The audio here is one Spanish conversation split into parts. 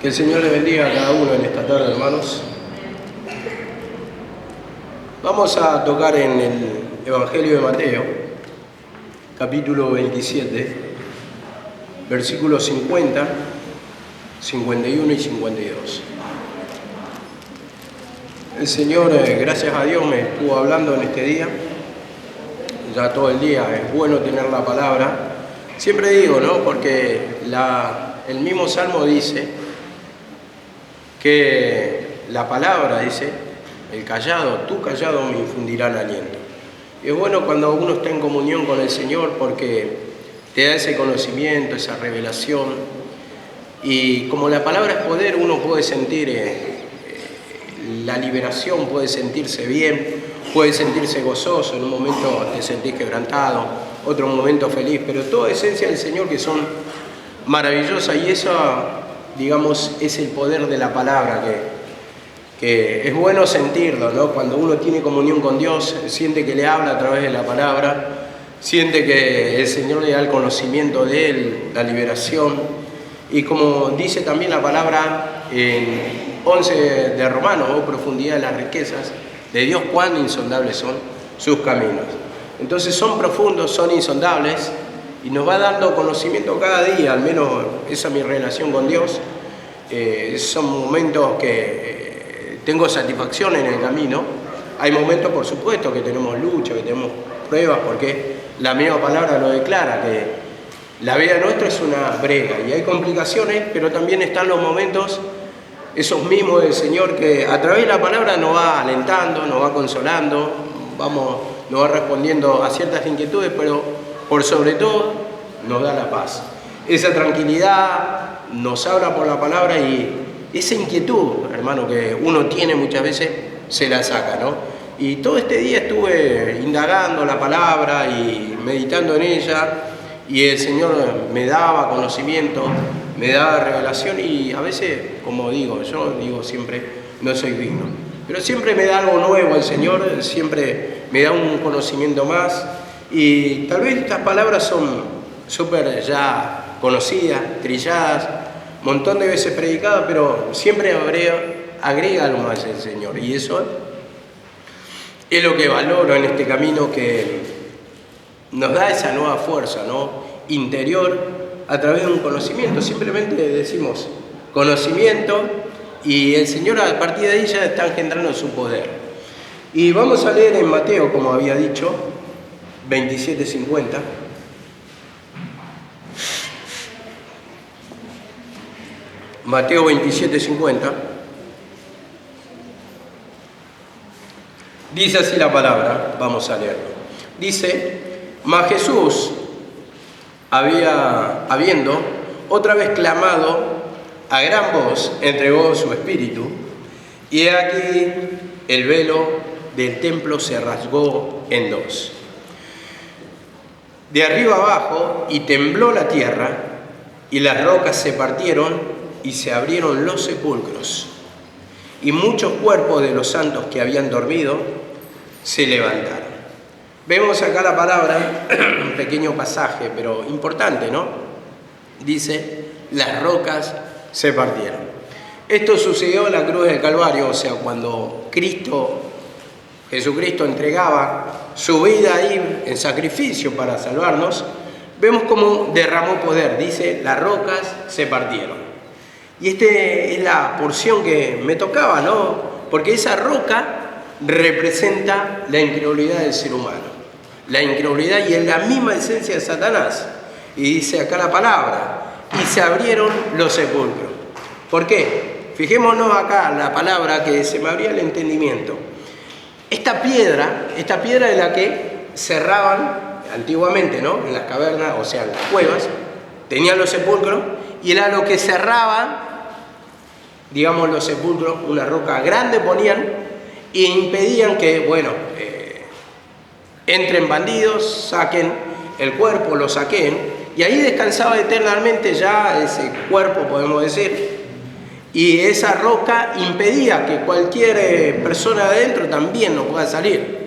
Que el Señor le bendiga a cada uno en esta tarde, hermanos. Vamos a tocar en el Evangelio de Mateo, capítulo 27, versículos 50, 51 y 52. El Señor, gracias a Dios, me estuvo hablando en este día. Ya todo el día es bueno tener la palabra. Siempre digo, ¿no? Porque el mismo Salmo dice que la palabra, dice, el callado, tu callado me infundirá el aliento. Y es bueno cuando uno está en comunión con el Señor porque te da ese conocimiento, esa revelación. Y como la palabra es poder, uno puede sentir la liberación, puede sentirse bien, puede sentirse gozoso. En un momento te sentís quebrantado, otro momento feliz, pero toda esencia del Señor que son maravillosas, y eso, digamos, es el poder de la palabra, que es bueno sentirlo, ¿no? Cuando uno tiene comunión con Dios, siente que le habla a través de la palabra, siente que el Señor le da el conocimiento de Él, la liberación. Y como dice también la palabra en 11 de Romanos, profundidad de las riquezas de Dios, cuán insondables son sus caminos. Entonces son profundos, son insondables, y nos va dando conocimiento cada día, al menos esa es mi relación con Dios. Son momentos que tengo satisfacción en el camino. Hay momentos, por supuesto, que tenemos lucha, que tenemos pruebas, porque la misma palabra lo declara, que la vida nuestra es una brega, y hay complicaciones, pero también están los momentos, esos mismos del Señor, que a través de la palabra nos va alentando, nos va consolando, nos va respondiendo a ciertas inquietudes, pero por sobre todo nos da la paz. Esa tranquilidad nos habla por la palabra, y esa inquietud, hermano, que uno tiene muchas veces, se la saca, ¿no? Y todo este día estuve indagando la palabra y meditando en ella, y el Señor me daba conocimiento, me daba revelación, y a veces, como digo, yo digo siempre, no soy digno, pero siempre me da algo nuevo el Señor, siempre me da un conocimiento más. Y tal vez estas palabras son súper ya conocidas, trilladas, un montón de veces predicadas, pero siempre agrega algo más el Señor. Y eso es lo que valoro en este camino, que nos da esa nueva fuerza, ¿no? Interior, a través de un conocimiento. Simplemente decimos conocimiento, y el Señor a partir de ahí ya está engendrando su poder. Y vamos a leer en Mateo, como había dicho, 27:50. Mateo 27:50. Dice así la palabra, vamos a leerlo. Dice: mas Jesús, habiendo otra vez clamado a gran voz, entregó su espíritu, y he aquí el velo del templo se rasgó en dos, de arriba abajo, y tembló la tierra, y las rocas se partieron, y se abrieron los sepulcros, y muchos cuerpos de los santos que habían dormido se levantaron. Vemos acá la palabra, un pequeño pasaje, pero importante, ¿no? Dice, las rocas se partieron. Esto sucedió en la cruz del Calvario, o sea, cuando Jesucristo entregaba su vida ahí en sacrificio para salvarnos. Vemos cómo derramó poder. Dice, las rocas se partieron. Y esta es la porción que me tocaba, ¿no? Porque esa roca representa la incredulidad del ser humano. La incredulidad, y es la misma esencia de Satanás. Y dice acá la palabra, y se abrieron los sepulcros. ¿Por qué? Fijémonos acá la palabra, que se me abría el entendimiento. Esta piedra de la que cerraban antiguamente, ¿no? En las cavernas, o sea, en las cuevas, tenían los sepulcros, y era lo que cerraban, digamos, los sepulcros, una roca grande ponían, e impedían que, entren bandidos, saquen el cuerpo, lo saqueen, y ahí descansaba eternamente ya ese cuerpo, podemos decir. Y esa roca impedía que cualquier persona adentro también no pueda salir,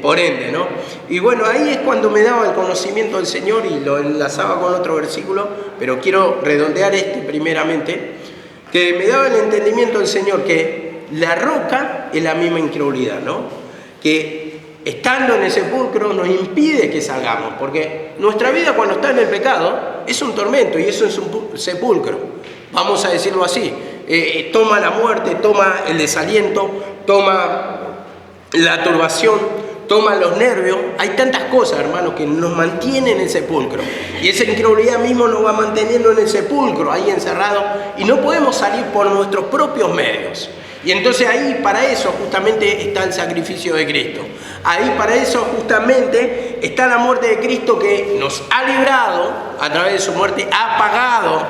por ende, ¿no? Y bueno, ahí es cuando me daba el conocimiento del Señor, y lo enlazaba con otro versículo, pero quiero redondear primeramente, que me daba el entendimiento del Señor, que la roca es la misma incredulidad, ¿no? Que estando en el sepulcro nos impide que salgamos, porque nuestra vida cuando está en el pecado es un tormento y eso es un sepulcro, vamos a decirlo así. Toma la muerte, toma el desaliento, toma la turbación, toma los nervios. Hay tantas cosas, hermanos, que nos mantienen en el sepulcro. Y esa incredulidad mismo nos va manteniendo en el sepulcro, ahí encerrado, y no podemos salir por nuestros propios medios. Y entonces ahí para eso justamente está el sacrificio de Cristo. Ahí para eso justamente está la muerte de Cristo, que nos ha librado a través de su muerte, ha pagado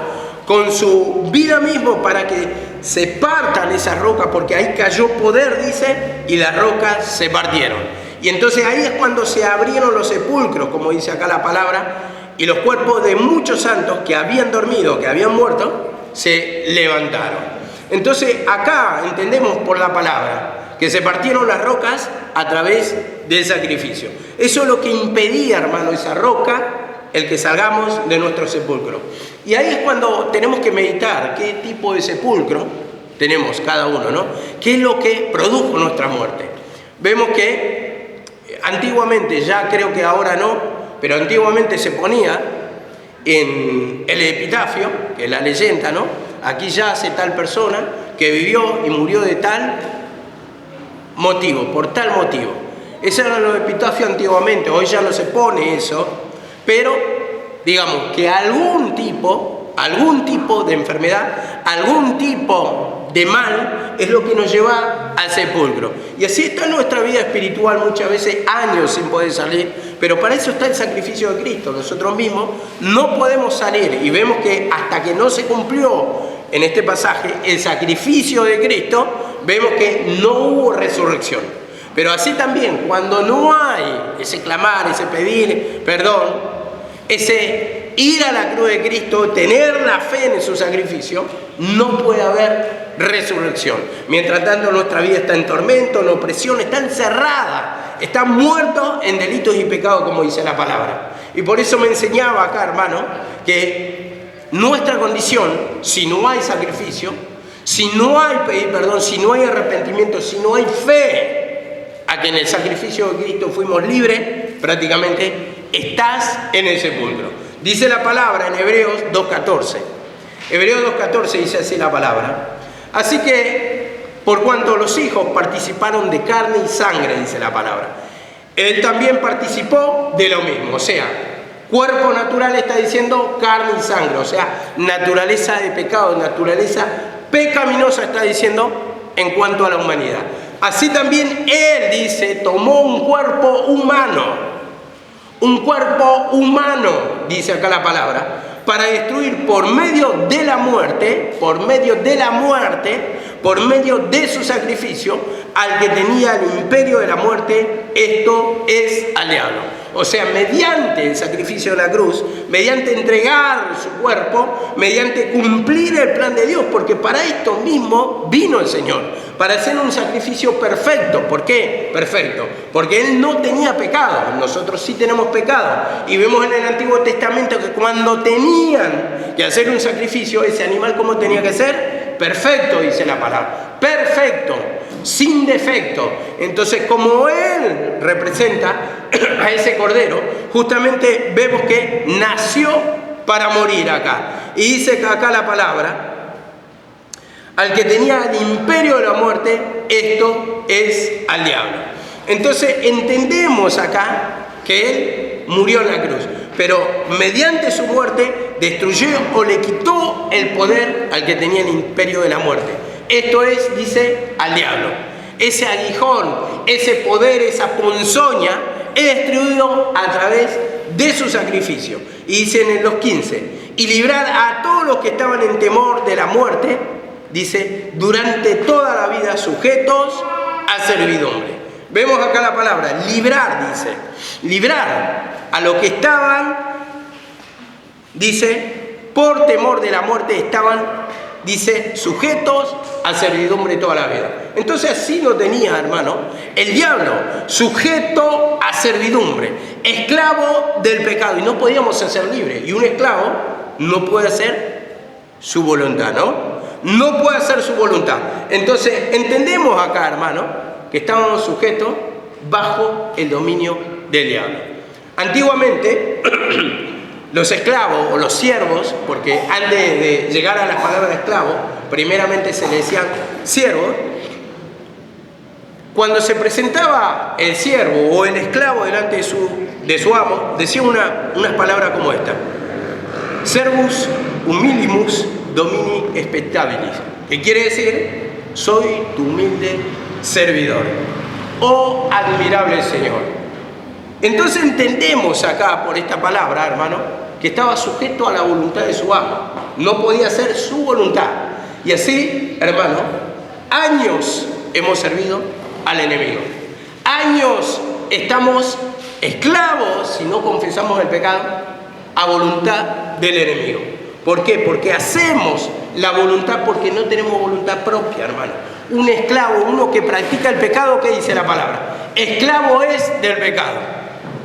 con su vida mismo para que se partan esas rocas, porque ahí cayó poder, dice, y las rocas se partieron. Y entonces ahí es cuando se abrieron los sepulcros, como dice acá la palabra, y los cuerpos de muchos santos que habían dormido, que habían muerto, se levantaron. Entonces acá entendemos por la palabra que se partieron las rocas a través del sacrificio. Eso es lo que impedía, hermano, esa roca, el que salgamos de nuestro sepulcro. Y ahí es cuando tenemos que meditar qué tipo de sepulcro tenemos cada uno, ¿no? ¿Qué es lo que produjo nuestra muerte? Vemos que antiguamente, ya creo que ahora no, pero antiguamente se ponía en el epitafio, que es la leyenda, ¿no? Aquí yace tal persona que vivió y murió de tal motivo, por tal motivo. Esos eran los epitafios antiguamente, hoy ya no se pone eso, pero digamos que algún tipo de enfermedad, algún tipo de mal es lo que nos lleva al sepulcro. Y así está nuestra vida espiritual, muchas veces años sin poder salir, pero para eso está el sacrificio de Cristo. Nosotros mismos no podemos salir, y vemos que hasta que no se cumplió en este pasaje el sacrificio de Cristo, vemos que no hubo resurrección. Pero así también, cuando no hay ese clamar, ese pedir perdón, ese ir a la cruz de Cristo, tener la fe en su sacrificio, no puede haber resurrección. Mientras tanto, nuestra vida está en tormento, en opresión, está encerrada, está muerto en delitos y pecados, como dice la palabra. Y por eso me enseñaba acá, hermano, que nuestra condición, si no hay sacrificio, si no hay pedir perdón, si no hay arrepentimiento, si no hay fe a que en el sacrificio de Cristo fuimos libres, prácticamente estás en el sepulcro. Dice la palabra en Hebreos 2.14. Hebreos 2.14 dice así la palabra. Así que, por cuanto los hijos participaron de carne y sangre, dice la palabra, él también participó de lo mismo. O sea, cuerpo natural está diciendo carne y sangre. O sea, naturaleza de pecado, naturaleza pecaminosa está diciendo en cuanto a la humanidad. Así también él, dice, tomó un cuerpo humano. Un cuerpo humano, dice acá la palabra, para destruir por medio de la muerte, por medio de su sacrificio, al que tenía el imperio de la muerte, esto es al diablo. O sea, mediante el sacrificio de la cruz, mediante entregar su cuerpo, mediante cumplir el plan de Dios, porque para esto mismo vino el Señor, para hacer un sacrificio perfecto. ¿Por qué perfecto? Porque Él no tenía pecado, nosotros sí tenemos pecado. Y vemos en el Antiguo Testamento que cuando tenían que hacer un sacrificio, ese animal, ¿cómo tenía que ser? Perfecto, dice la palabra, perfecto, sin defecto. Entonces, como Él representa a ese cordero, justamente vemos que nació para morir acá. Y dice acá la palabra, al que tenía el imperio de la muerte, esto es al diablo. Entonces entendemos acá que Él murió en la cruz, pero mediante su muerte destruyó o le quitó el poder al que tenía el imperio de la muerte. Esto es, dice, al diablo. Ese aguijón, ese poder, esa ponzoña es destruido a través de su sacrificio. Y dice en los 15, y librar a todos los que estaban en temor de la muerte, dice, durante toda la vida sujetos a servidumbre. Vemos acá la palabra, librar, dice, librar a los que estaban, dice, por temor de la muerte estaban, dice, sujetos a servidumbre toda la vida. Entonces así lo tenía, hermano, el diablo, sujeto a servidumbre, esclavo del pecado, y no podíamos ser libres. Y un esclavo no puede hacer su voluntad, ¿no? no puede hacer su voluntad. Entonces, entendemos acá, hermano, que estábamos sujetos bajo el dominio del diablo. Antiguamente, los esclavos o los siervos, porque antes de llegar a la palabra esclavo, primeramente se le decían siervos. Cuando se presentaba el siervo o el esclavo delante de su amo, decía unas palabras como esta: servus humilimus domini expectabilis, que quiere decir, soy tu humilde servidor, oh admirable Señor. Entonces entendemos acá por esta palabra, hermano, que estaba sujeto a la voluntad de su amo, no podía hacer su voluntad. Y así, hermano, años hemos servido al enemigo. Años estamos esclavos, si no confesamos el pecado, a voluntad del enemigo. ¿Por qué? Porque hacemos la voluntad porque no tenemos voluntad propia, hermano. Un esclavo, uno que practica el pecado, ¿qué dice la palabra? Esclavo es del pecado.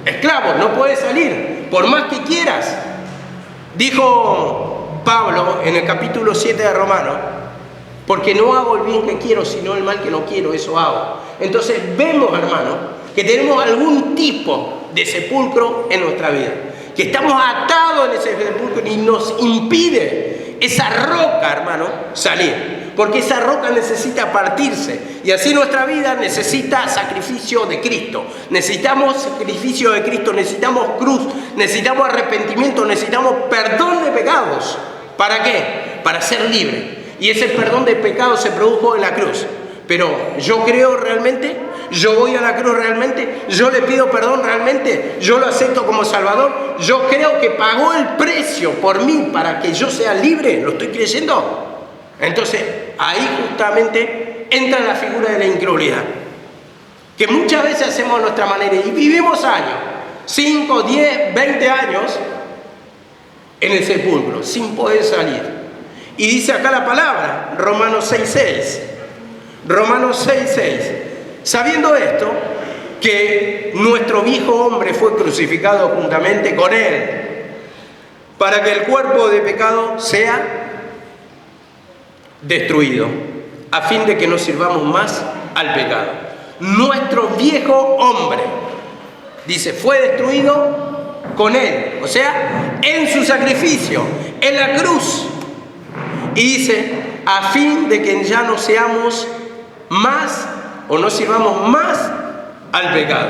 Esclavo, no puedes salir, por más que quieras. Dijo Pablo en el capítulo 7 de Romanos: porque no hago el bien que quiero, sino el mal que no quiero, eso hago. Entonces vemos, hermano, que tenemos algún tipo de sepulcro en nuestra vida, que estamos atados en ese sepulcro y nos impide esa roca, hermano, salir, porque esa roca necesita partirse, y así nuestra vida necesita sacrificio de Cristo. Necesitamos sacrificio de Cristo, necesitamos cruz, necesitamos arrepentimiento, necesitamos perdón de pecados. ¿Para qué? Para ser libre. Y ese perdón de pecados se produjo en la cruz. Pero yo creo realmente, yo voy a la cruz realmente, yo le pido perdón realmente, yo lo acepto como Salvador, yo creo que pagó el precio por mí para que yo sea libre, ¿lo estoy creyendo? Entonces ahí justamente entra la figura de la incredulidad, que muchas veces hacemos a nuestra manera y vivimos años, 5, 10, 20 años en el sepulcro, sin poder salir. Y dice acá la palabra, Romanos 6:6. Romanos 6:6. Sabiendo esto, que nuestro viejo hombre fue crucificado juntamente con él, para que el cuerpo de pecado sea destruido, a fin de que no sirvamos más al pecado. Nuestro viejo hombre, dice, fue destruido con él, o sea, en su sacrificio, en la cruz. Y dice, a fin de que ya no seamos más o no sirvamos más al pecado.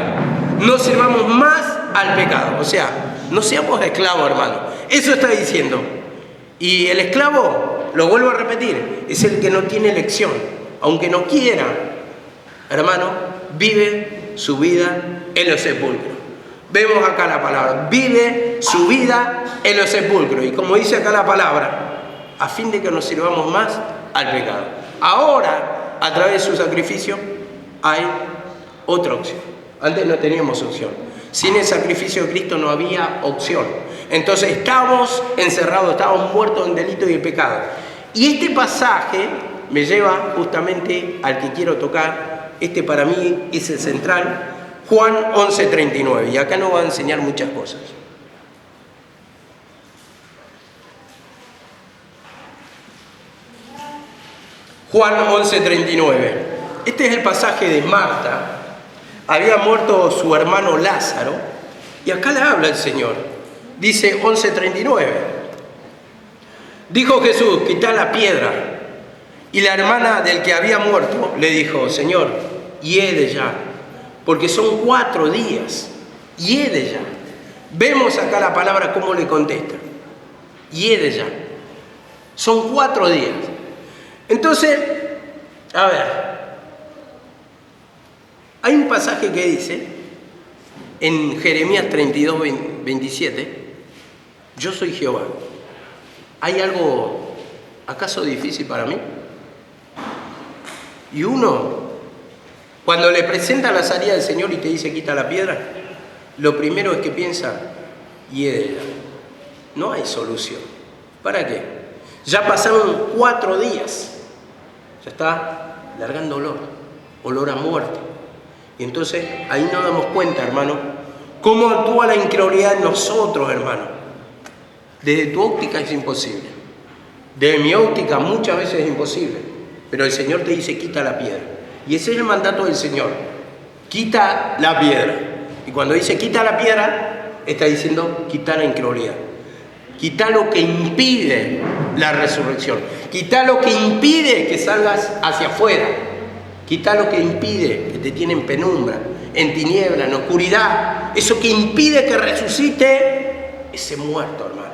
No sirvamos más al pecado. O sea, no seamos esclavos, hermano. Eso está diciendo. Y el esclavo, lo vuelvo a repetir, es el que no tiene elección. Aunque no quiera, hermano, vive su vida en los sepulcros. Vemos acá la palabra, vive su vida en los sepulcros. Y como dice acá la palabra, a fin de que nos sirvamos más al pecado. Ahora, a través de su sacrificio, hay otra opción. Antes no teníamos opción. Sin el sacrificio de Cristo no había opción. Entonces estábamos encerrados, estábamos muertos en delito y en pecado. Y este pasaje me lleva justamente al que quiero tocar. Este para mí es el central, Juan 11:39. Y acá nos va a enseñar muchas cosas. Juan 11:39. Este es el pasaje de Marta. Había muerto su hermano Lázaro. Y acá le habla el Señor. Dice 11:39. Dijo Jesús, quitá la piedra. Y la hermana del que había muerto le dijo, Señor, hiede ya, porque son 4 días. Hiede ya. Vemos acá la palabra cómo le contesta. Hiede ya. Son 4 días. Entonces, a ver, hay un pasaje que dice, en Jeremías 32:27, yo soy Jehová. ¿Hay algo acaso difícil para mí? Y uno, cuando le presenta la salida del Señor y te dice quita la piedra, lo primero es que piensa, hiede ya. No hay solución. ¿Para qué? Ya pasaron 4 días. Ya está largando olor a muerte. Y entonces ahí nos damos cuenta, hermano, cómo actúa la incredulidad en nosotros, hermano. Desde tu óptica es imposible. De mi óptica muchas veces es imposible, pero el Señor te dice quita la piedra. Y ese es el mandato del Señor, quita la piedra. Y cuando dice quita la piedra, está diciendo quita la incredulidad. Quita lo que impide la resurrección. Quita lo que impide que salgas hacia afuera. Quita lo que impide que te tiene en penumbra, en tiniebla, en oscuridad. Eso que impide que resucite ese muerto, hermano.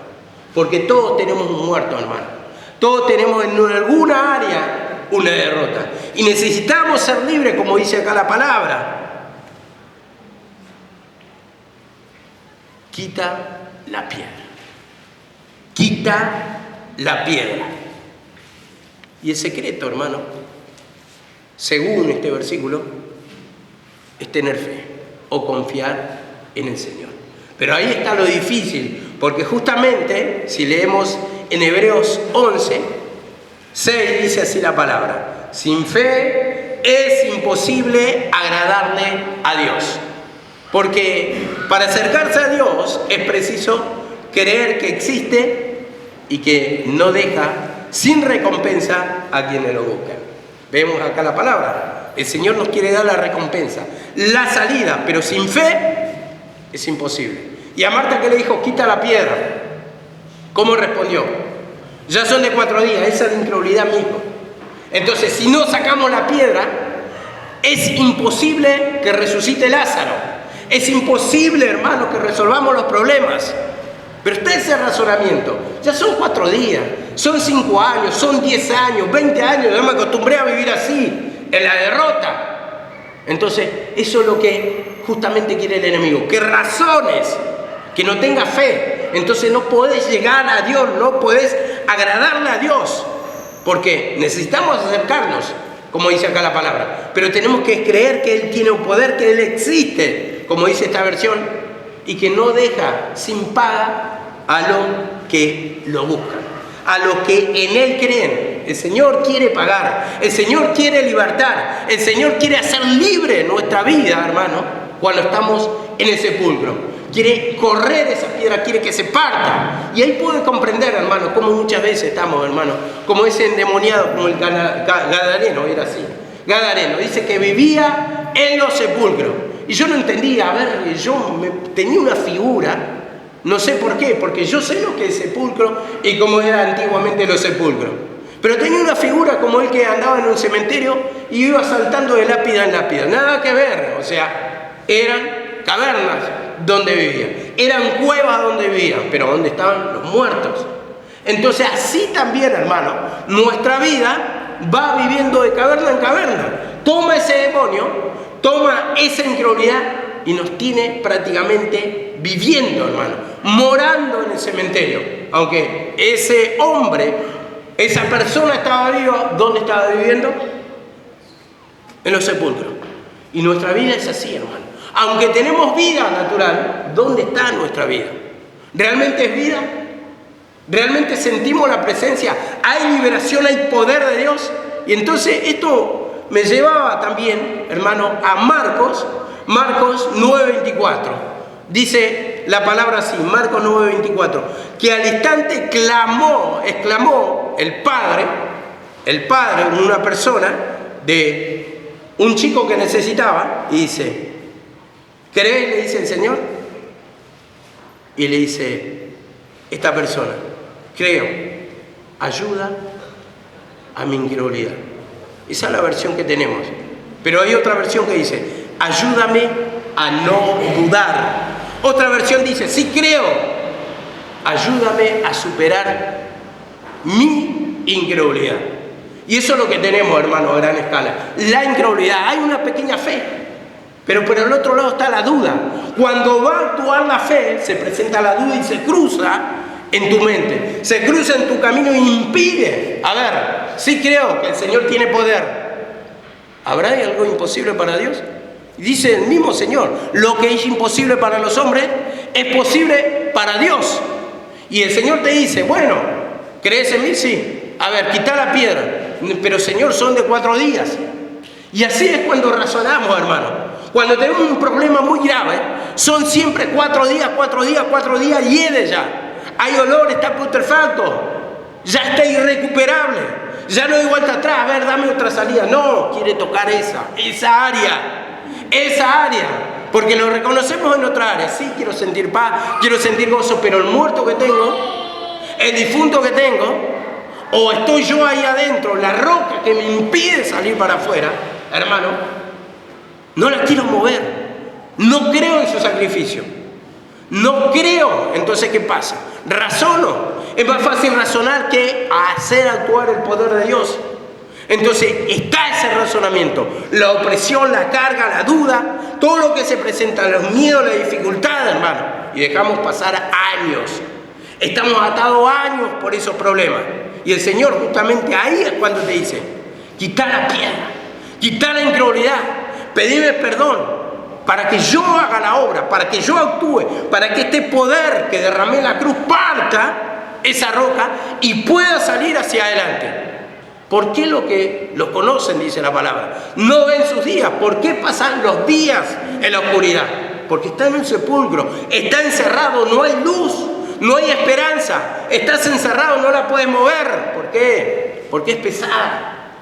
Porque todos tenemos un muerto, hermano. Todos tenemos en alguna área una derrota. Y necesitamos ser libres, como dice acá la palabra. Quita la piedra. Quita la piedra. Y el secreto, hermano, según este versículo, es tener fe o confiar en el Señor. Pero ahí está lo difícil, porque justamente, si leemos en Hebreos 11, 6, dice así la palabra: sin fe es imposible agradarle a Dios. Porque para acercarse a Dios es preciso creer que existe y que no deja sin recompensa a quienes lo buscan. Vemos acá la palabra. El Señor nos quiere dar la recompensa, la salida, pero sin fe es imposible. Y a Marta, que le dijo, quita la piedra, ¿cómo respondió? Ya son de 4 días, esa es la incredulidad misma. Entonces, si no sacamos la piedra, es imposible que resucite Lázaro. Es imposible, hermano, que resolvamos los problemas. Pero está ese razonamiento. Ya son 4 días, son 5 años, son 10 años, 20 años. Yo me acostumbré a vivir así, en la derrota. Entonces, eso es lo que justamente quiere el enemigo. Que razones, que no tengas fe. Entonces no podés llegar a Dios, no podés agradarle a Dios. Porque necesitamos acercarnos, como dice acá la palabra. Pero tenemos que creer que Él tiene un poder, que Él existe, como dice esta versión, y que no deja sin paga a los que lo buscan, a los que en Él creen. El Señor quiere pagar, el Señor quiere libertar, el Señor quiere hacer libre nuestra vida, hermano, cuando estamos en el sepulcro. Quiere correr esa piedra, quiere que se parta. Y ahí puede comprender, hermano, cómo muchas veces estamos, hermano, como ese endemoniado, como el Gadareno, era así. Gadareno, dice que vivía en los sepulcros. Y yo no entendía, a ver, tenía una figura, no sé por qué, porque yo sé lo que es sepulcro y cómo eran antiguamente los sepulcros. Pero tenía una figura como el que andaba en un cementerio y iba saltando de lápida en lápida. Nada que ver, o sea, eran cavernas donde vivían, eran cuevas donde vivían, pero donde estaban los muertos. Entonces así también, hermano, nuestra vida va viviendo de caverna en caverna. Toma ese demonio, toma esa incredulidad y nos tiene prácticamente viviendo, hermano, morando en el cementerio. Aunque ese hombre, esa persona estaba viva, ¿dónde estaba viviendo? En los sepulcros. Y nuestra vida es así, hermano. Aunque tenemos vida natural, ¿dónde está nuestra vida? ¿Realmente es vida? ¿Realmente sentimos la presencia? ¿Hay liberación? ¿Hay poder de Dios? Y entonces esto me llevaba también, hermano, a Marcos 9:24. Dice la palabra así, Marcos 9:24, que al instante exclamó el padre, una persona de un chico que necesitaba, y dice, ¿crees? Le dice el Señor. Y le dice esta persona, creo, ayuda a mi incredulidad. Esa es la versión que tenemos. Pero hay otra versión que dice, ayúdame a no dudar. Otra versión dice, sí creo, ayúdame a superar mi incredulidad. Y eso es lo que tenemos, hermano, a gran escala. La incredulidad. Hay una pequeña fe, pero por el otro lado está la duda. Cuando va a actuar la fe, se presenta la duda y se cruza en tu mente. Se cruza en tu camino y impide. A ver, sí creo que el Señor tiene poder. ¿Habrá algo imposible para Dios? Dice el mismo Señor, lo que es imposible para los hombres es posible para Dios. Y el Señor te dice, bueno, ¿crees en mí? Sí. A ver, quita la piedra. Pero Señor, son de 4 días. Y así es cuando razonamos, hermano. Cuando tenemos un problema muy grave, son siempre 4 días, hiede ya. Hay olor, está putrefacto. Ya está irrecuperable. Ya no hay vuelta atrás. A ver, dame otra salida. No, quiere tocar esa área. Porque lo reconocemos en otra área. Sí, quiero sentir paz, quiero sentir gozo, pero el muerto que tengo, el difunto que tengo, o estoy yo ahí adentro, la roca que me impide salir para afuera, hermano, no la quiero mover. No creo en su sacrificio. No creo. Entonces, ¿qué pasa? Razono. Es más fácil razonar que hacer actuar el poder de Dios. Entonces, está ese razonamiento. La opresión, la carga, la duda, todo lo que se presenta, los miedos, la dificultad, hermano. Y dejamos pasar años. Estamos atados años por esos problemas. Y el Señor justamente ahí es cuando te dice, quita la piedra, quita la incredulidad, pedime perdón para que yo haga la obra, para que yo actúe, para que este poder que derramé en la cruz parta esa roca y pueda salir hacia adelante. ¿Por qué los conocen, dice la palabra, no ven sus días? ¿Por qué pasan los días en la oscuridad? Porque está en un sepulcro, está encerrado, no hay luz. No hay esperanza, estás encerrado, no la puedes mover. ¿Por qué? Porque es pesada.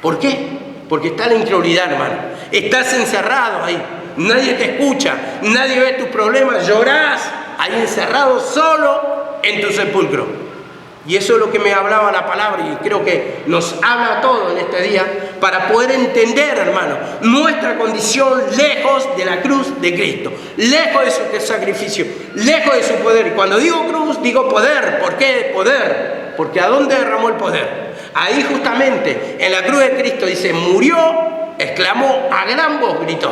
¿Por qué? Porque está la incredulidad, hermano. Estás encerrado ahí, nadie te escucha, nadie ve tus problemas, llorás ahí encerrado solo en tu sepulcro. Y eso es lo que me hablaba la palabra y creo que nos habla a todos en este día para poder entender, hermano, nuestra condición lejos de la cruz de Cristo, lejos de su sacrificio, lejos de su poder. Y cuando digo cruz, digo poder. ¿Por qué poder? Porque ¿a dónde derramó el poder? Ahí justamente, en la cruz de Cristo dice, murió, exclamó, a gran voz gritó.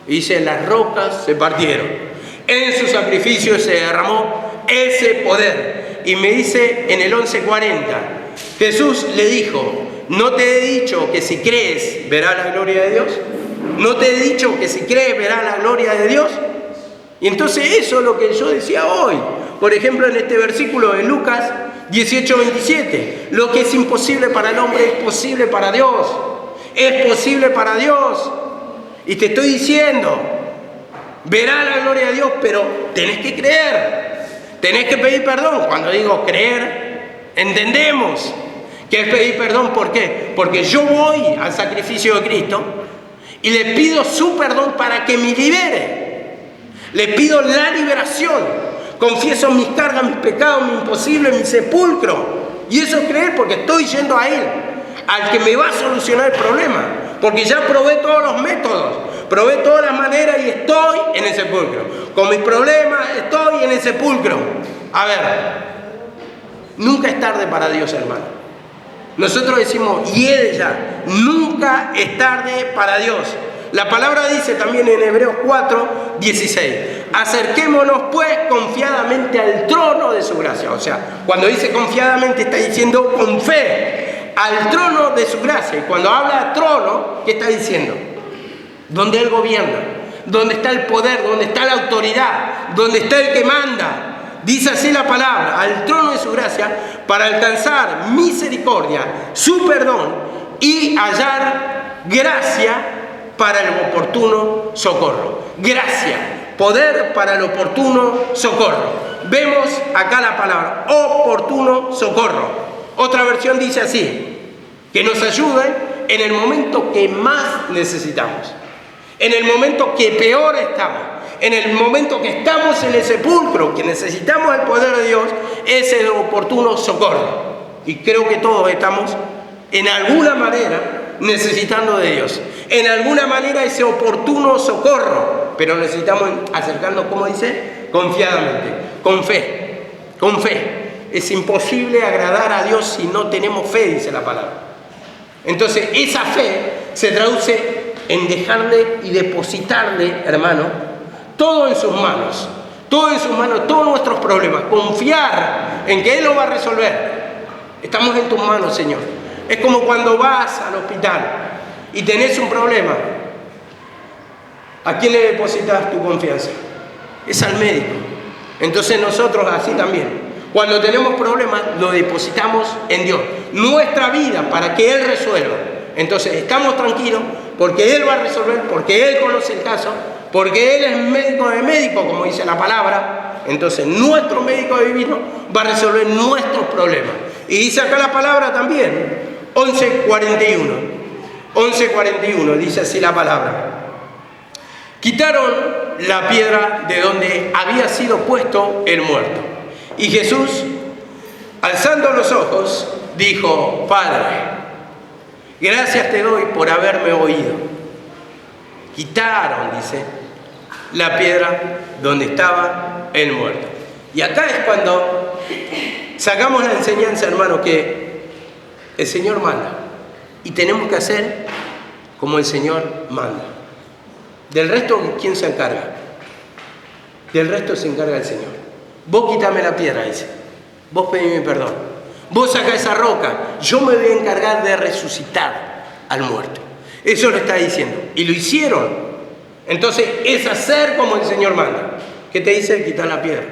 Y dice, las rocas se partieron. En su sacrificio se derramó ese poder. Y me dice en el 11:40, Jesús le dijo, ¿no te he dicho que si crees verás la gloria de Dios? ¿No te he dicho que si crees verás la gloria de Dios? Y entonces eso es lo que yo decía hoy. Por ejemplo, en este versículo de Lucas 18:27, lo que es imposible para el hombre es posible para Dios. Es posible para Dios. Y te estoy diciendo, verás la gloria de Dios, pero tenés que creer. Tenés que pedir perdón. Cuando digo creer, entendemos que es pedir perdón. ¿Por qué? Porque yo voy al sacrificio de Cristo y le pido su perdón para que me libere. Le pido la liberación. Confieso mis cargas, mis pecados, mi imposible, mi sepulcro. Y eso es creer porque estoy yendo a Él, al que me va a solucionar el problema. Porque ya probé todos los métodos, probé todas las maneras y estoy en el sepulcro. Con mis problemas estoy en el sepulcro. A ver, nunca es tarde para Dios, hermano. Nosotros decimos, y ella, nunca es tarde para Dios. La palabra dice también en Hebreos 4:16, acerquémonos pues confiadamente al trono de su gracia. O sea, cuando dice confiadamente está diciendo con fe, al trono de su gracia. Y cuando habla trono, ¿qué está diciendo? Donde Él gobierna, donde está el poder, donde está la autoridad, donde está el que manda. Dice así la palabra, al trono de su gracia, para alcanzar misericordia, su perdón y hallar gracia para el oportuno socorro. Gracia, poder para el oportuno socorro. Vemos acá la palabra, oportuno socorro. Otra versión dice así, que nos ayude en el momento que más necesitamos, en el momento que peor estamos, en el momento que estamos en el sepulcro, que necesitamos el poder de Dios, es el oportuno socorro. Y creo que todos estamos en alguna manera necesitando de Dios, en alguna manera ese oportuno socorro, pero necesitamos acercarnos, como dice, confiadamente, con fe, con fe. Es imposible agradar a Dios si no tenemos fe, dice la palabra. Entonces esa fe se traduce en dejarle y depositarle, hermano, todo en sus manos, todos nuestros problemas, confiar en que Él lo va a resolver. Estamos en tus manos, Señor. Es como cuando vas al hospital y tenés un problema. ¿A quién le depositas tu confianza? Es al médico. Entonces nosotros así también. Cuando tenemos problemas, lo depositamos en Dios. Nuestra vida para que Él resuelva. Entonces estamos tranquilos porque Él va a resolver, porque Él conoce el caso, porque Él es médico de médicos, como dice la palabra. Entonces nuestro médico divino va a resolver nuestros problemas. Y dice acá la palabra también, 11:41. 11:41 dice así la palabra. Quitaron la piedra de donde había sido puesto el muerto. Y Jesús, alzando los ojos, dijo: Padre, gracias te doy por haberme oído. Quitaron, dice, la piedra donde estaba el muerto. Y acá es cuando sacamos la enseñanza, hermano, que el Señor manda. Y tenemos que hacer como el Señor manda. Del resto, ¿quién se encarga? Del resto se encarga el Señor. Vos quítame la piedra, dice. Vos pedime perdón. Vos sacá esa roca. Yo me voy a encargar de resucitar al muerto. Eso lo está diciendo. Y lo hicieron. Entonces, es hacer como el Señor manda. ¿Qué te dice? Quitar la piedra.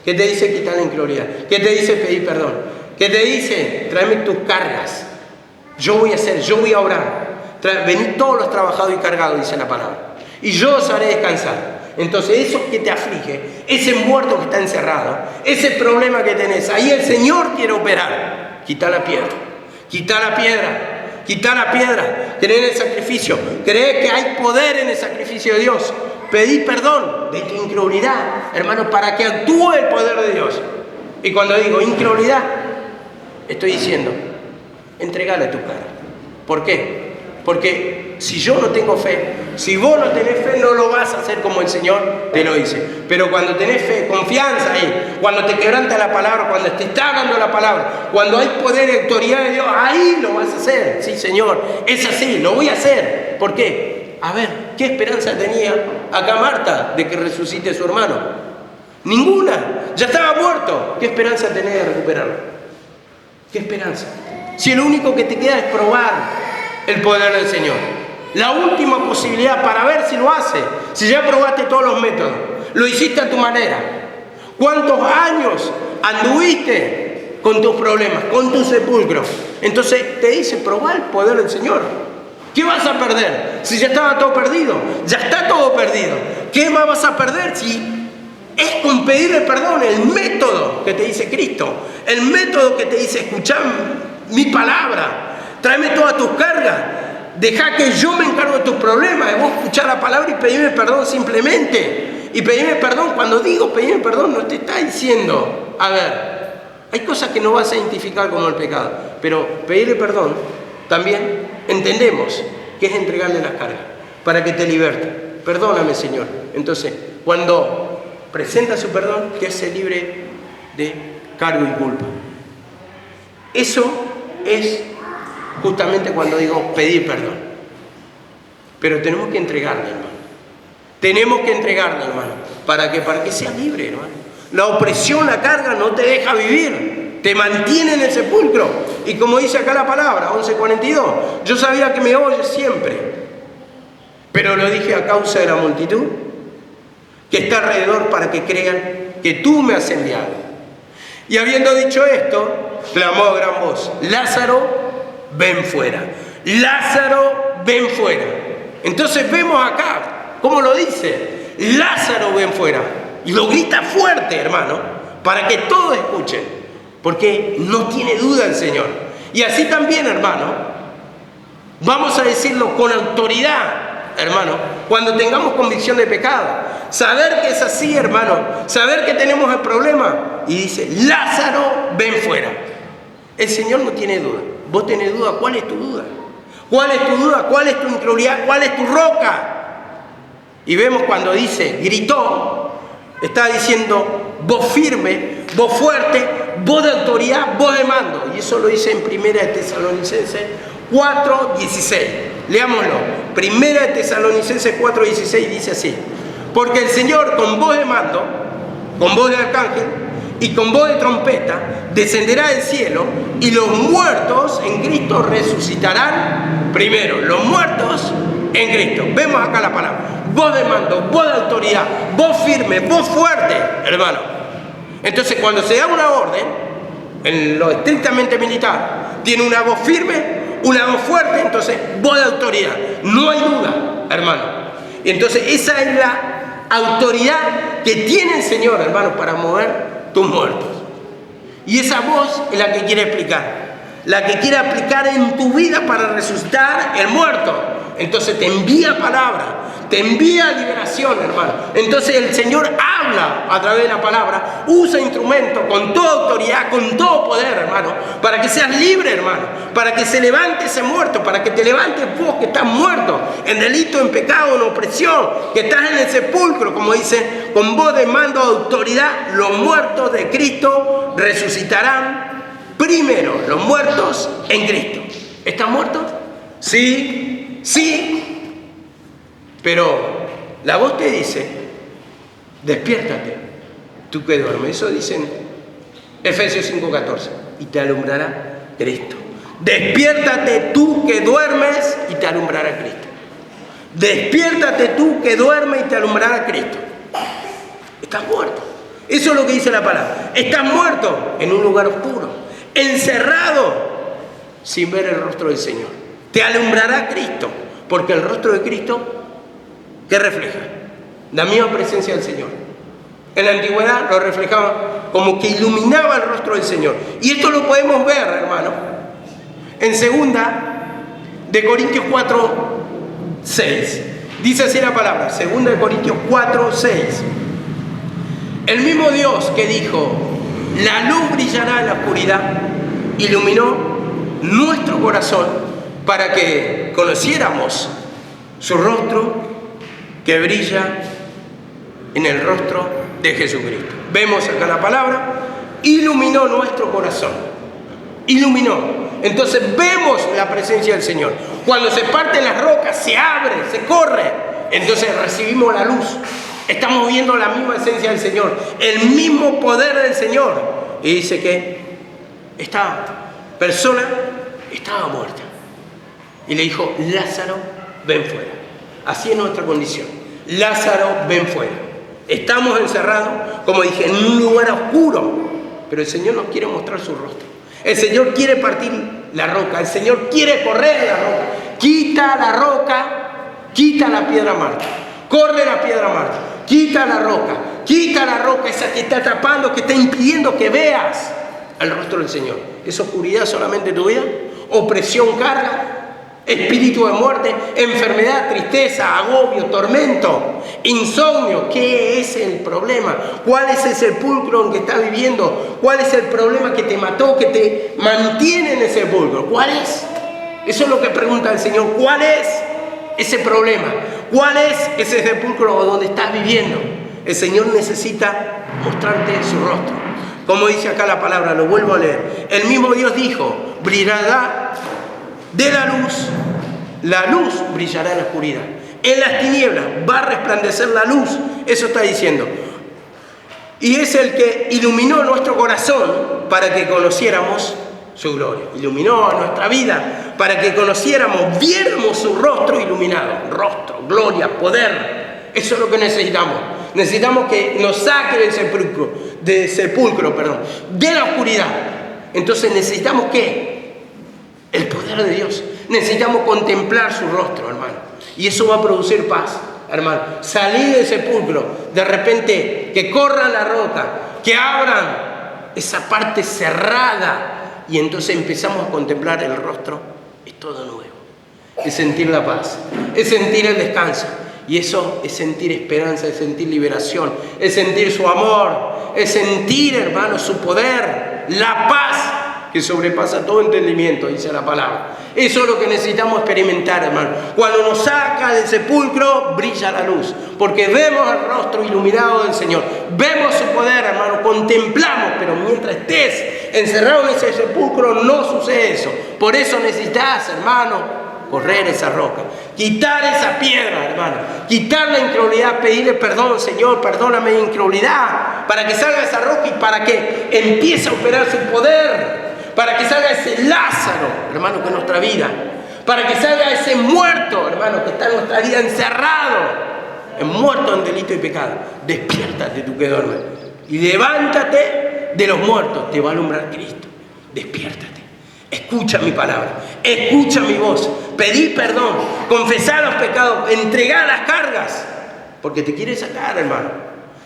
¿Qué te dice? Quitar la incredulidad. ¿Qué te dice? Pedir perdón. ¿Qué te dice? Tráeme tus cargas. Yo voy a hacer, yo voy a orar. Venid todos los trabajados y cargados, dice la palabra. Y yo os haré descansar. Entonces, eso que te aflige, ese muerto que está encerrado, ese problema que tenés, ahí el Señor quiere operar. Quita la piedra. Quita la piedra. Quita la piedra. Cree en el sacrificio. Cree que hay poder en el sacrificio de Dios. Pedí perdón de tu incredulidad, hermano, para que actúe el poder de Dios. Y cuando digo incredulidad, estoy diciendo, entregale tu cara. ¿Por qué? Porque si yo no tengo fe, si vos no tenés fe, no lo vas a hacer como el Señor te lo dice. Pero cuando tenés fe, confianza ahí, cuando te quebranta la palabra, cuando te está dando la palabra, cuando hay poder y autoridad de Dios, ahí lo vas a hacer. Sí, Señor, es así, lo voy a hacer. ¿Por qué? A ver, ¿qué esperanza tenía acá Marta de que resucite su hermano? Ninguna, ya estaba muerto. ¿Qué esperanza tenés de recuperarlo? ¿Qué esperanza? Si lo único que te queda es probar el poder del Señor. La última posibilidad para ver si lo hace. Si ya probaste todos los métodos, lo hiciste a tu manera. ¿Cuántos años anduviste con tus problemas, con tu sepulcro? Entonces te dice, probá el poder del Señor. ¿Qué vas a perder? Si ya estaba todo perdido. Ya está todo perdido. ¿Qué más vas a perder si es con pedirle perdón? El método que te dice Cristo. El método que te dice, escuchá mi palabra. Tráeme todas tus cargas. Deja que yo me encargo de tus problemas. Y vos escuchar la palabra y pedirme perdón simplemente. Y pedirme perdón, cuando digo pedirme perdón, no te está diciendo, a ver, hay cosas que no vas a identificar como el pecado. Pero pedirle perdón, también entendemos que es entregarle las cargas para que te liberte. Perdóname, Señor. Entonces, cuando presenta su perdón, que se libre de cargo y culpa. Eso es justamente cuando digo pedir perdón. Pero tenemos que entregarle, hermano. Tenemos que entregarle, hermano. ¿Para qué? Para que seas libre, hermano. La opresión, la carga no te deja vivir. Te mantiene en el sepulcro. Y como dice acá la palabra, 11:42, yo sabía que me oyes siempre. Pero lo dije a causa de la multitud que está alrededor para que crean que tú me has enviado. Y habiendo dicho esto, clamó a gran voz, Lázaro, ven fuera. Lázaro, ven fuera. Entonces vemos acá, ¿cómo lo dice? Lázaro, ven fuera. Y lo grita fuerte, hermano, para que todos escuchen. Porque no tiene duda el Señor. Y así también, hermano, vamos a decirlo con autoridad, hermano, cuando tengamos convicción de pecado. Saber que es así, hermano. Saber que tenemos el problema. Y dice, Lázaro, ven fuera. El Señor no tiene duda. Vos tenés duda, ¿cuál es tu duda? ¿Cuál es tu duda? ¿Cuál es tu incredulidad? ¿Cuál es tu roca? Y vemos cuando dice, gritó, está diciendo, vos firme, vos fuerte, vos de autoridad, vos de mando. Y eso lo dice en 1 Tesalonicenses 4:16. Leámoslo. 1 Tesalonicenses 4:16 dice así. Porque el Señor con voz de mando, con voz de arcángel y con voz de trompeta, descenderá del cielo y los muertos en Cristo resucitarán primero. Los muertos en Cristo. Vemos acá la palabra. Voz de mando, voz de autoridad, voz firme, voz fuerte, hermano. Entonces cuando se da una orden, en lo estrictamente militar, tiene una voz firme, una voz fuerte, entonces voz de autoridad. No hay duda, hermano. Y entonces esa es la autoridad que tiene el Señor, hermano, para mover tus muertos. Y esa voz es la que quiere explicar. La que quiere aplicar en tu vida para resucitar el muerto. Entonces te envía palabra, te envía liberación, hermano. Entonces el Señor habla a través de la palabra, usa instrumentos con toda autoridad, con todo poder, hermano, para que seas libre, hermano, para que se levante ese muerto, para que te levantes vos que estás muerto en delito, en pecado, en opresión, que estás en el sepulcro, como dice, con voz de mando de autoridad, los muertos de Cristo resucitarán primero, los muertos en Cristo. ¿Estás muerto? Sí, sí. Pero la voz te dice, despiértate, tú que duermes. Eso dice en Efesios 5:14. Y te alumbrará Cristo. Despiértate tú que duermes y te alumbrará Cristo. Despiértate tú que duermes y te alumbrará Cristo. Estás muerto. Eso es lo que dice la palabra. Estás muerto en un lugar oscuro, encerrado, sin ver el rostro del Señor. Te alumbrará Cristo, porque el rostro de Cristo, ¿qué refleja? La misma presencia del Señor. En la antigüedad lo reflejaba como que iluminaba el rostro del Señor. Y esto lo podemos ver, hermano, en 2 de Corintios 4:6. Dice así la palabra, 2 de Corintios 4:6. El mismo Dios que dijo, la luz brillará en la oscuridad, iluminó nuestro corazón para que conociéramos su rostro que brilla en el rostro de Jesucristo. Vemos acá la palabra, iluminó nuestro corazón. Iluminó. Entonces vemos la presencia del Señor. Cuando se parten las rocas, se abre, se corre. Entonces recibimos la luz. Estamos viendo la misma esencia del Señor, el mismo poder del Señor. Y dice que esta persona estaba muerta. Y le dijo, Lázaro, ven fuera. Así es nuestra condición. Lázaro, ven fuera. Estamos encerrados, como dije, en un lugar oscuro. Pero el Señor nos quiere mostrar su rostro. El Señor quiere partir la roca. El Señor quiere correr la roca. Quita la roca, quita la piedra muerta. Corre la piedra muerta. Quita la roca, esa que está tapando, que está impidiendo que veas el rostro del Señor. ¿Es oscuridad solamente tu vida? ¿Opresión, carga? ¿Espíritu de muerte? ¿Enfermedad, tristeza, agobio, tormento, insomnio? ¿Qué es el problema? ¿Cuál es el sepulcro en que estás viviendo? ¿Cuál es el problema que te mató, que te mantiene en ese sepulcro? ¿Cuál es? Eso es lo que pregunta el Señor. ¿Cuál es ese problema? ¿Cuál es ese sepulcro donde estás viviendo? El Señor necesita mostrarte su rostro. Como dice acá la palabra, lo vuelvo a leer. El mismo Dios dijo, brillará de la luz brillará en la oscuridad. En las tinieblas va a resplandecer la luz. Eso está diciendo. Y es el que iluminó nuestro corazón para que conociéramos su gloria. Iluminó nuestra vida para que conociéramos, viéramos su rostro iluminado. Rostro, gloria, poder. Eso es lo que necesitamos. Necesitamos que nos saque del sepulcro, de la oscuridad. Entonces necesitamos ¿qué? El poder de Dios. Necesitamos contemplar su rostro, hermano. Y eso va a producir paz, hermano. Salir del sepulcro, de repente que corran la roca, que abran esa parte cerrada. Y entonces empezamos a contemplar el rostro. Es todo nuevo. Es sentir la paz. Es sentir el descanso. Y eso es sentir esperanza, es sentir liberación. Es sentir su amor. Es sentir, hermano, su poder. La paz que sobrepasa todo entendimiento, dice la palabra. Eso es lo que necesitamos experimentar, hermano. Cuando nos saca del sepulcro, brilla la luz. Porque vemos el rostro iluminado del Señor. Vemos su poder, hermano. Contemplamos, pero mientras estés encerrado en ese sepulcro, no sucede eso. Por eso necesitas, hermano, correr esa roca. Quitar esa piedra, hermano. Quitar la incredulidad, pedirle perdón, Señor, perdóname mi incredulidad. Para que salga esa roca y para que empiece a operar su poder. Para que salga ese Lázaro, hermano, que es nuestra vida. Para que salga ese muerto, hermano, que está en nuestra vida encerrado. Muerto en delito y pecado. Despiértate tú que duermes. Y levántate de los muertos. Te va a alumbrar Cristo. Despiértate. Escucha mi palabra. Escucha mi voz. Pedí perdón. Confesá los pecados. Entregá las cargas. Porque te quiere sacar, hermano.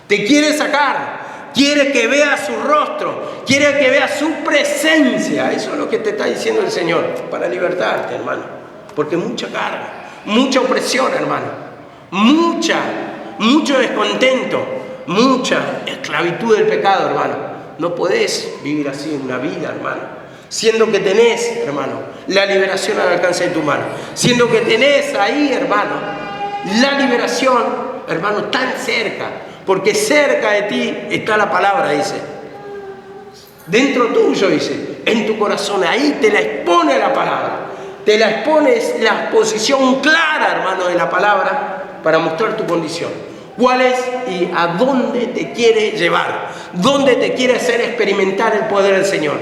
Te quiere sacar. quiere que vea su rostro, quiere que vea su presencia. Eso es lo que te está diciendo el Señor, para libertarte, hermano. Porque mucha carga, mucha opresión, hermano, mucho descontento, mucha esclavitud del pecado, hermano. No podés vivir así una vida, hermano, siendo que tenés, hermano, la liberación al alcance de tu mano, siendo que tenés ahí, hermano, la liberación, hermano, tan cerca, porque cerca de ti está la palabra, dice, dentro tuyo, dice, en tu corazón, ahí te la expone la palabra, te la expones la exposición clara, hermano, de la palabra para mostrar tu condición. ¿Cuál es y a dónde te quiere llevar? ¿Dónde te quiere hacer experimentar el poder del Señor?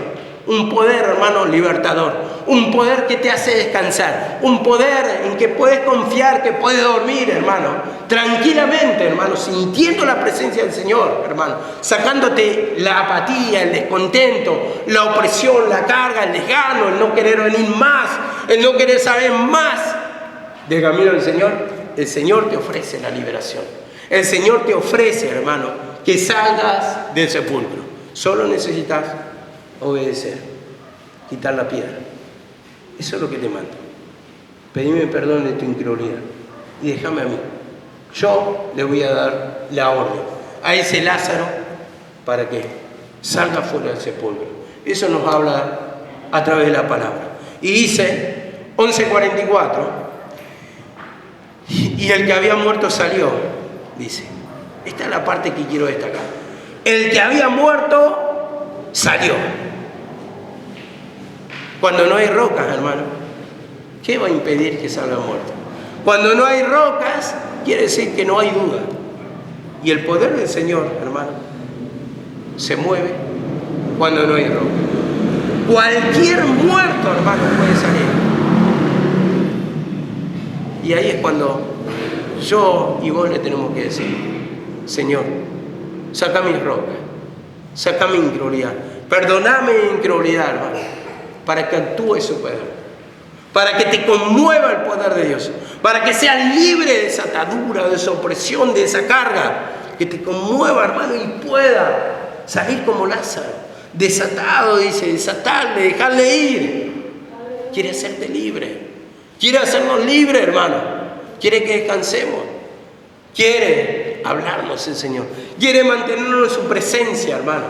Un poder, hermano, libertador. Un poder que te hace descansar. Un poder en que puedes confiar, que puedes dormir, hermano. Tranquilamente, hermano, sintiendo la presencia del Señor, hermano. Sacándote la apatía, el descontento, la opresión, la carga, el desgano, el no querer venir más, el no querer saber más del camino del Señor. El Señor te ofrece la liberación. El Señor te ofrece, hermano, que salgas del sepulcro. Solo necesitas obedecer, quitar la piedra. Eso es lo que te mando. Pedime perdón de tu incredulidad y déjame a mí. Yo le voy a dar la orden a ese Lázaro para que salga fuera del sepulcro. Eso nos habla a través de la palabra. Y dice, 11:44, y el que había muerto salió. Dice, esta es la parte que quiero destacar. El que había muerto salió. Cuando no hay rocas, hermano, ¿qué va a impedir que salga muerto? Cuando no hay rocas, quiere decir que no hay duda. Y el poder del Señor, hermano, se mueve cuando no hay rocas. Cualquier muerto, hermano, puede salir. Y ahí es cuando yo y vos le tenemos que decir, Señor, saca mis rocas, saca mi incredulidad, perdoname mi incredulidad, hermano, para que actúe su poder, para que te conmueva el poder de Dios, para que seas libre de esa atadura, de esa opresión, de esa carga, que te conmueva, hermano, y pueda salir como Lázaro, desatado, dice, desatarle, dejarle ir. Quiere hacerte libre, quiere hacernos libres, hermano. Quiere que descansemos, quiere hablarnos el Señor, quiere mantenernos en su presencia, hermano,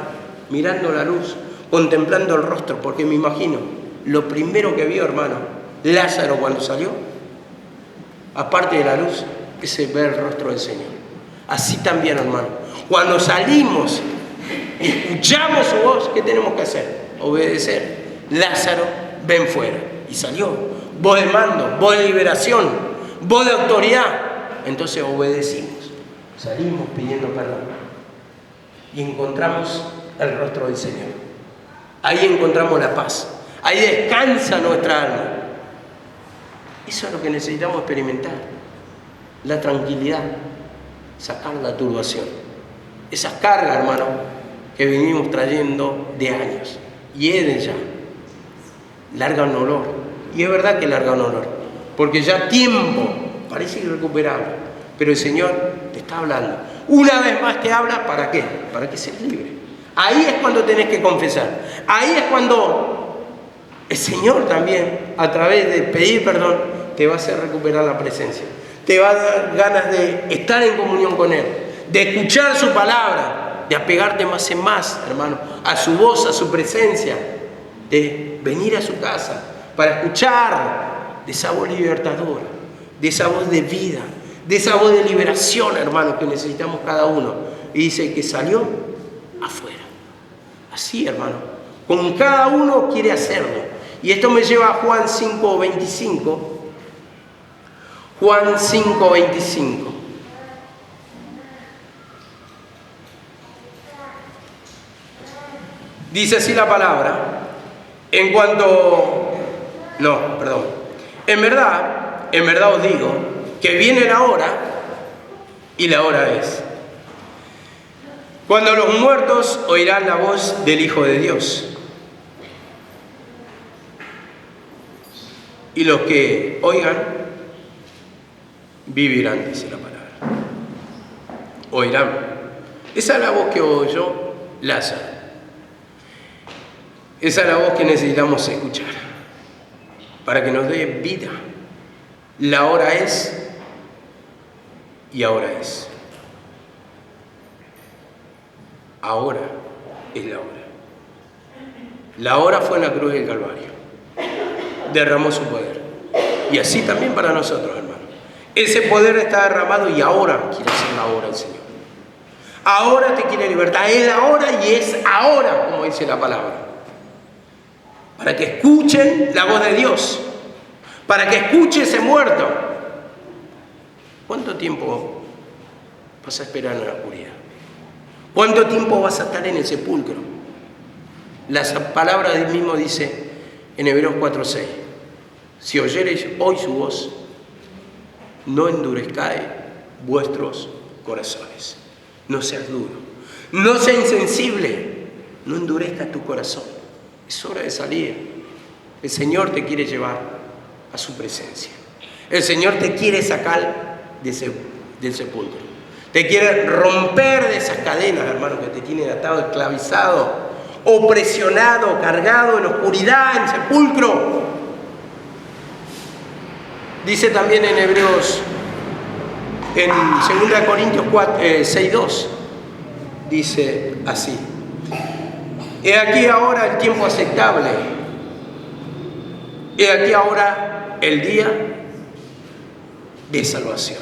mirando la luz, contemplando el rostro, porque me imagino, lo primero que vio, hermano, Lázaro cuando salió, aparte de la luz, es ver el rostro del Señor. Así también, hermano, cuando salimos, escuchamos su voz, ¿qué tenemos que hacer? Obedecer. Lázaro, ven fuera. Y salió. Voz de mando, voz de liberación, voz de autoridad. Entonces obedecimos, salimos pidiendo perdón y encontramos el rostro del Señor. Ahí encontramos la paz, ahí descansa nuestra alma. Eso es lo que necesitamos experimentar, la tranquilidad, sacar la turbación, esas cargas, hermano, que venimos trayendo de años. Hieden ya, largan olor, y es verdad que largan olor, porque ya tiempo parece irrecuperable, pero el Señor te está hablando. Una vez más te habla, ¿para qué? Para que seas libre. Ahí es cuando tenés que confesar. Ahí es cuando el Señor también, a través de pedir perdón, te va a hacer recuperar la presencia. Te va a dar ganas de estar en comunión con Él, de escuchar su palabra, de apegarte más en más, hermano, a su voz, a su presencia, de venir a su casa para escuchar de esa voz libertadora, de esa voz de vida, de esa voz de liberación, hermano, que necesitamos cada uno. Y dice que salió afuera. Así, hermano, con cada uno quiere hacerlo. Y esto me lleva a Juan 5:25. Juan 5:25. Dice así la palabra, en verdad os digo, que viene la hora, y la hora es, cuando los muertos oirán la voz del Hijo de Dios. Y los que oigan, vivirán, dice la palabra. Oirán. Esa es la voz que oyó Lázaro. Esa es la voz que necesitamos escuchar para que nos dé vida. La hora es y ahora es. Ahora es la hora. La hora fue en la cruz del Calvario. Derramó su poder. Y así también para nosotros, hermanos. Ese poder está derramado y ahora quiere hacer la obra del Señor. Ahora te quiere libertar. Es ahora y es ahora, como dice la palabra. Para que escuchen la voz de Dios. Para que escuche ese muerto. ¿Cuánto tiempo vas a esperar en la oscuridad? ¿Cuánto tiempo vas a estar en el sepulcro? La palabra del mismo dice en Hebreos 4:6. Si oyereis hoy su voz, no endurezcáis vuestros corazones. No seas duro, no seas insensible, no endurezcas tu corazón. Es hora de salir. El Señor te quiere llevar a su presencia. El Señor te quiere sacar del sepulcro. Te quiere romper de esas cadenas, hermano, que te tienen atado, esclavizado, opresionado, cargado en oscuridad, en sepulcro. Dice también en Hebreos, en 2 Corintios 6:2, dice así: he aquí ahora el tiempo aceptable, he aquí ahora el día de salvación.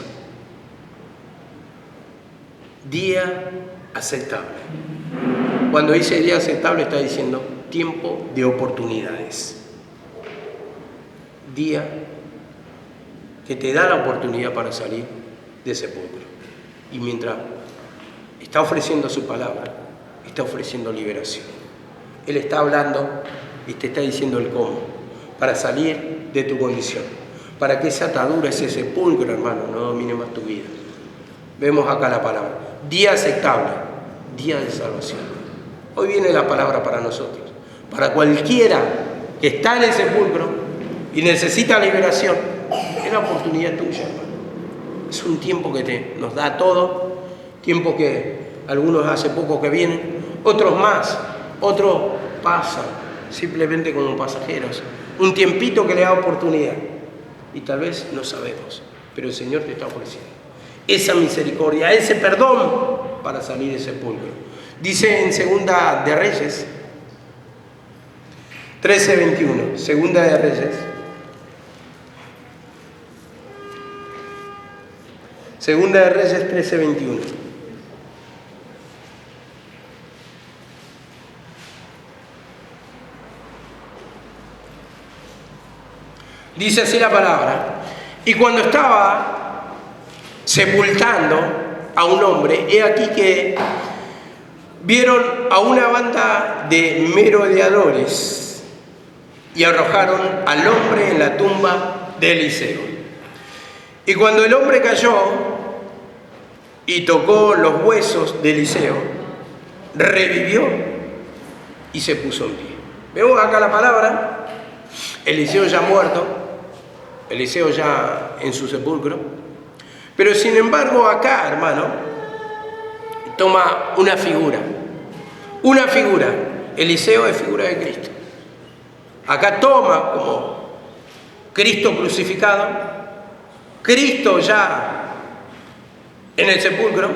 Día aceptable. Cuando dice día aceptable está diciendo tiempo de oportunidades. Día que te da la oportunidad para salir de sepulcro. Y mientras está ofreciendo su palabra, está ofreciendo liberación. Él está hablando y te está diciendo el cómo, para salir de tu condición, para que esa atadura, ese sepulcro, hermano, no domine más tu vida. Vemos acá la palabra, día aceptable, día de salvación. Hoy viene la palabra para nosotros, para cualquiera que está en el sepulcro y necesita liberación. Es la oportunidad tuya, hermano. Es un tiempo que nos da todo, tiempo que algunos hace poco que vienen, otros más, otros pasan simplemente como pasajeros. Un tiempito que le da oportunidad y tal vez no sabemos, pero el Señor te está ofreciendo esa misericordia, ese perdón para salir del sepulcro. Dice en Segunda de Reyes 13:21, Segunda de Reyes, Segunda de Reyes 13:21. Dice así la palabra: y cuando estaba sepultando a un hombre, he aquí que vieron a una banda de merodeadores y arrojaron al hombre en la tumba de Eliseo. Y cuando el hombre cayó y tocó los huesos de Eliseo, revivió y se puso en pie. Vemos acá la palabra, Eliseo ya muerto, Eliseo ya en su sepulcro. Pero sin embargo acá, hermano, toma una figura. Una figura. Eliseo es figura de Cristo. Acá toma como Cristo crucificado, Cristo ya en el sepulcro,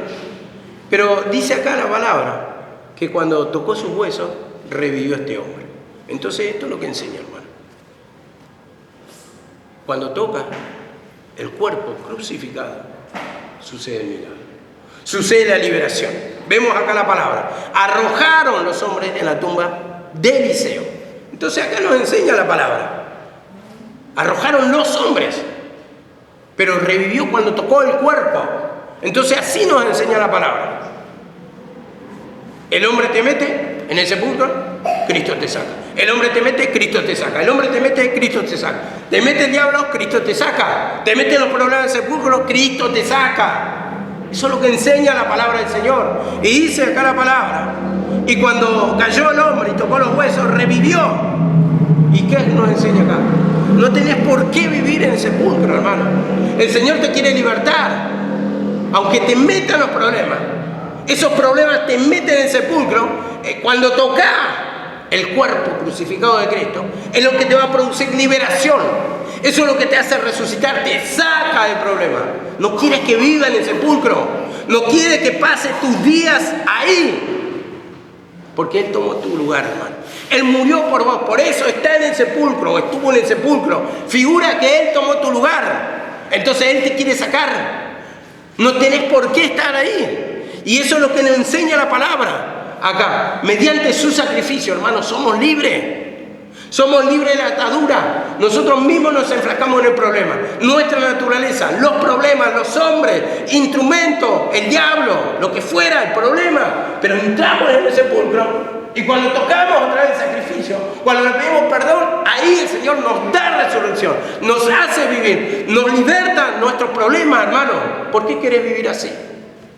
pero dice acá la palabra que cuando tocó sus huesos, revivió este hombre. Entonces esto es lo que enseña, hermano. Cuando toca el cuerpo crucificado, sucede el milagro, sucede la liberación. Vemos acá la palabra: arrojaron los hombres en la tumba de Eliseo. Entonces acá nos enseña la palabra: arrojaron los hombres, pero revivió cuando tocó el cuerpo. Entonces así nos enseña la palabra. El hombre te mete en el sepulcro, Cristo te saca. El hombre te mete, Cristo te saca. El hombre te mete, Cristo te saca. Te mete el diablo, Cristo te saca. Te mete los problemas del sepulcro, Cristo te saca. Eso es lo que enseña la palabra del Señor. Y dice acá la palabra: y cuando cayó el hombre y tocó los huesos, revivió. ¿Y qué nos enseña acá? No tenés por qué vivir en el sepulcro, hermano. El Señor te quiere libertar, aunque te metan los problemas. Esos problemas te meten en el sepulcro. Cuando tocas el cuerpo crucificado de Cristo, es lo que te va a producir liberación. Eso es lo que te hace resucitar, te saca del problema. No quieres que viva en el sepulcro, no quieres que pases tus días ahí, porque Él tomó tu lugar, hermano. Él murió por vos, por eso está en el sepulcro, o estuvo en el sepulcro. Figura que Él tomó tu lugar, entonces Él te quiere sacar. No tenés por qué estar ahí. Y eso es lo que nos enseña la palabra acá. Mediante su sacrificio, hermanos, somos libres. Somos libres de la atadura. Nosotros mismos nos enfrascamos en el problema. Nuestra naturaleza, los problemas, los hombres, instrumentos, el diablo, lo que fuera, el problema. Pero entramos en el sepulcro y cuando tocamos otra vez el sacrificio, cuando le pedimos perdón, ahí el Señor nos da resurrección, nos hace vivir, nos liberta nuestros problemas, hermano. ¿Por qué querés vivir así?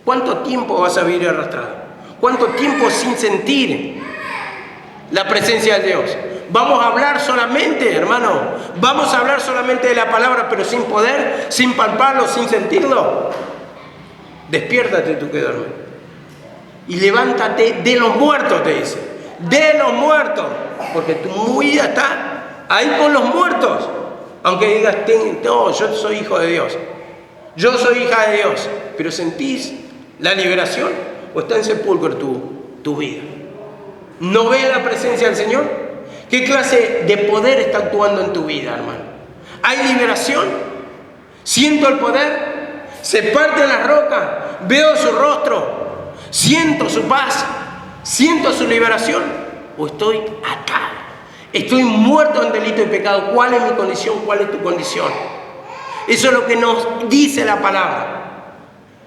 ¿Cuánto tiempo vas a vivir arrastrado? ¿Cuánto tiempo sin sentir la presencia de Dios? Vamos a hablar solamente, hermano, vamos a hablar solamente de la palabra, pero sin poder, sin palparlo, sin sentirlo. Despiértate tú que duermes y levántate de los muertos, te dice, de los muertos, porque tu vida está ahí con los muertos. Aunque digas, no, yo soy hijo de Dios, yo soy hija de Dios, pero ¿sentís la liberación o está en sepulcro tu vida? ¿No ves la presencia del Señor? ¿Qué clase de poder está actuando en tu vida, hermano? ¿Hay liberación? ¿Siento el poder? ¿Se parte la roca? ¿Veo su rostro? ¿Siento su paz? ¿Siento su liberación? ¿O estoy atado? ¿Estoy muerto en delito y pecado? ¿Cuál es mi condición? ¿Cuál es tu condición? Eso es lo que nos dice la palabra.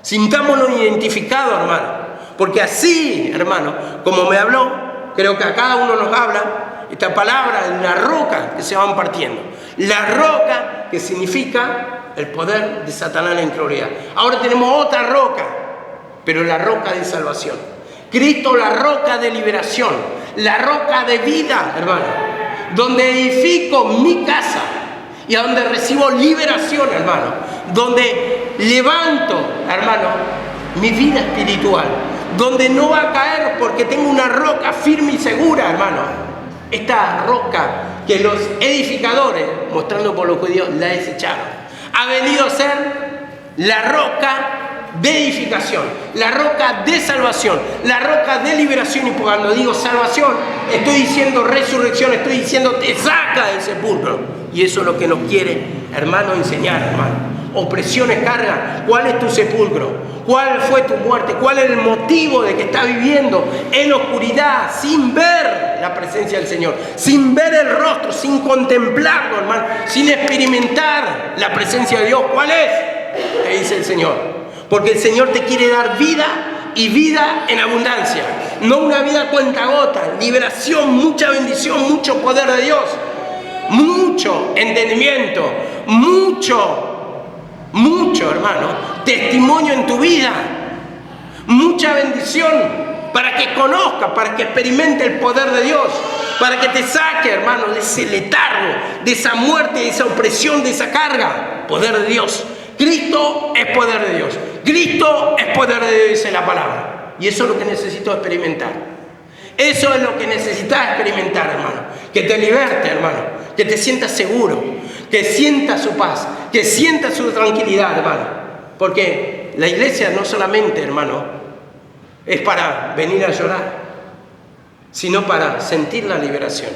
Sintámonos identificados, hermano. Porque así, hermano, como me habló, creo que a cada uno nos habla esta palabra, la roca que se van partiendo. La roca que significa el poder de Satanás en la incredulidad. Ahora tenemos otra roca, pero la roca de salvación. Cristo, la roca de liberación, la roca de vida, hermano. Donde edifico mi casa y a donde recibo liberación, hermano. Donde levanto, hermano, mi vida espiritual. Donde no va a caer porque tengo una roca firme y segura, hermano. Esta roca que los edificadores, mostrando por los judíos, la desecharon. Ha venido a ser la roca de edificación, la roca de salvación, la roca de liberación. Y cuando digo salvación, estoy diciendo resurrección, estoy diciendo te saca del sepulcro. Y eso es lo que nos quiere, hermano, enseñar, hermano. Opresiones, cargas. ¿Cuál es tu sepulcro? ¿Cuál fue tu muerte? ¿Cuál es el motivo de que estás viviendo en oscuridad, sin ver la presencia del Señor, sin ver el rostro, sin contemplarlo, hermano, sin experimentar la presencia de Dios? ¿Cuál es? Te dice el Señor. Porque el Señor te quiere dar vida y vida en abundancia. No una vida cuentagotas, liberación, mucha bendición, mucho poder de Dios, mucho entendimiento, mucho, hermano, testimonio en tu vida, mucha bendición para que conozcas, para que experimente el poder de Dios, para que te saque, hermano, de ese letargo, de esa muerte, de esa opresión, de esa carga. Poder de Dios. Cristo es poder de Dios. Cristo es poder de Dios, dice la palabra. Y eso es lo que necesito experimentar. Eso es lo que necesitas experimentar, hermano. Que te liberte, hermano. Que te sientas seguro. Que sientas su paz. Que sientas su tranquilidad, hermano. Porque la iglesia no solamente, hermano, es para venir a llorar, sino para sentir la liberación.